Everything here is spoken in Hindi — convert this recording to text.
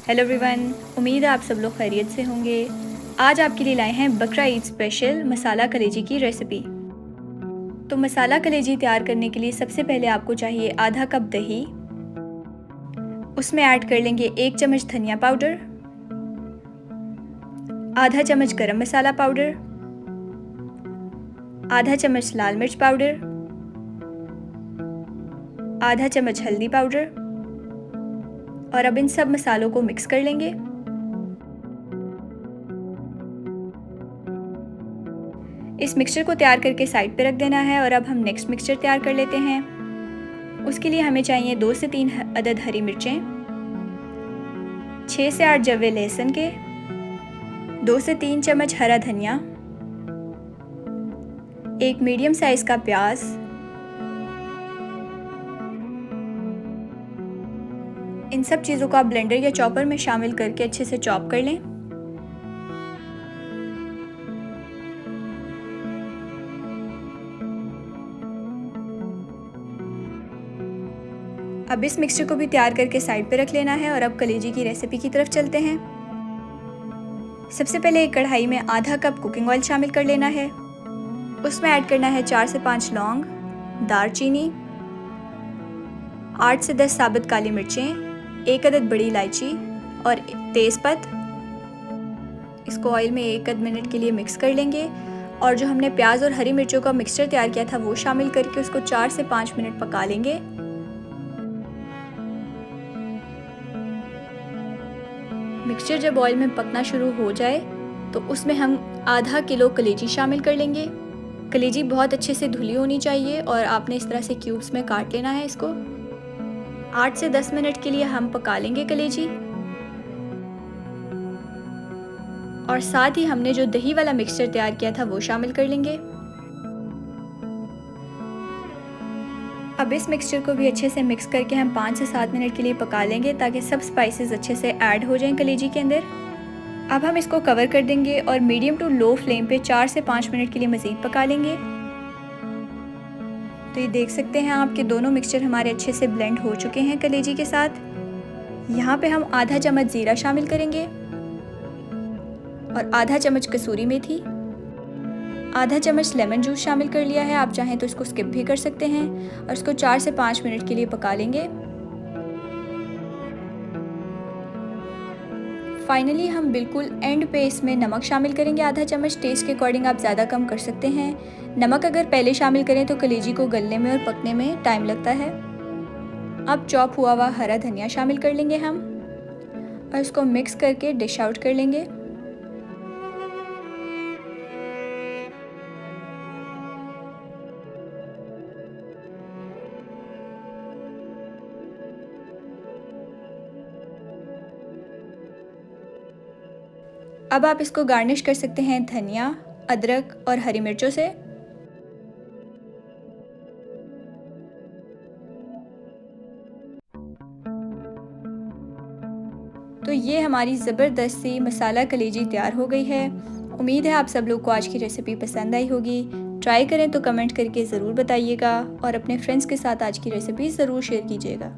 हेलो एवरीवन, उम्मीद है आप सब लोग खैरियत से होंगे। आज आपके लिए लाए हैं बकरा ईद स्पेशल मसाला कलेजी की रेसिपी। तो मसाला कलेजी तैयार करने के लिए सबसे पहले आपको चाहिए आधा कप दही। उसमें ऐड कर लेंगे 1 चम्मच धनिया पाउडर, आधा चम्मच गरम मसाला पाउडर, आधा चम्मच लाल मिर्च पाउडर, आधा चम्मच हल्दी पाउडर और अब इन सब मसालों को मिक्स कर लेंगे। इस मिक्सचर को तैयार करके साइड पे रख देना है और अब हम नेक्स्ट मिक्सचर तैयार कर लेते हैं। उसके लिए हमें चाहिए 2 से 3 अदद हरी मिर्चें, 6 से 8 जवे लहसुन के, 2 से 3 चम्मच हरा धनिया, 1 मीडियम साइज का प्याज, इन सब चीज़ों को आप ब्लेंडर या चॉपर में शामिल करके अच्छे से चॉप कर लें। अब इस मिक्सचर को भी तैयार करके साइड पे रख लेना है और अब कलेजी की रेसिपी की तरफ चलते हैं। सबसे पहले एक कढ़ाई में आधा कप कुकिंग ऑयल शामिल कर लेना है। उसमें ऐड करना है 4 से 5 लौंग, दालचीनी, 8 से 10 साबुत काली मिर्चें, 1 अदद बड़ी इलायची और तेज़पत्त। इसको ऑयल में 1 आध मिनट के लिए मिक्स कर लेंगे और जो हमने प्याज और हरी मिर्चों का मिक्सचर तैयार किया था वो शामिल करके उसको 4 से 5 मिनट पका लेंगे। मिक्सचर जब ऑयल में पकना शुरू हो जाए तो उसमें हम आधा किलो कलेजी शामिल कर लेंगे। कलेजी बहुत अच्छे से धुली होनी चाहिए और आपने इस तरह से क्यूब्स में काट लेना है। इसको 8 से 10 मिनट के लिए हम पका लेंगे कलेजी। और साथ ही हमने जो दही वाला मिक्सचर तैयार किया था वो शामिल कर लेंगे। अब इस मिक्सचर को भी अच्छे से मिक्स करके हम 5 से 7 मिनट के लिए पका लेंगे ताकि सब स्पाइसेस अच्छे से ऐड हो जाएं कलेजी के अंदर। अब हम इसको कवर कर देंगे और मीडियम टू लो फ्लेम पे 4 से 5 मिनट के लिए मज़ीद पका लेंगे। तो ये देख सकते हैं आप कि दोनों मिक्सचर हमारे अच्छे से ब्लेंड हो चुके हैं कलेजी के साथ। यहाँ पे हम आधा चम्मच ज़ीरा शामिल करेंगे और आधा चम्मच कसूरी मेथी, आधा चम्मच लेमन जूस शामिल कर लिया है। आप चाहें तो इसको स्किप भी कर सकते हैं और इसको 4 से 5 मिनट के लिए पका लेंगे। फाइनली हम बिल्कुल एंड पे इसमें नमक शामिल करेंगे आधा चम्मच। टेस्ट के अकॉर्डिंग आप ज़्यादा कम कर सकते हैं। नमक अगर पहले शामिल करें तो कलेजी को गलने में और पकने में टाइम लगता है। अब चॉप हुआ हुआ हरा धनिया शामिल कर लेंगे हम और इसको मिक्स करके डिश आउट कर लेंगे। अब आप इसको गार्निश कर सकते हैं धनिया, अदरक और हरी मिर्चों से। तो ये हमारी ज़बरदस्त सी मसाला कलेजी तैयार हो गई है। उम्मीद है आप सब लोग को आज की रेसिपी पसंद आई होगी। ट्राई करें तो कमेंट करके ज़रूर बताइएगा और अपने फ्रेंड्स के साथ आज की रेसिपी ज़रूर शेयर कीजिएगा।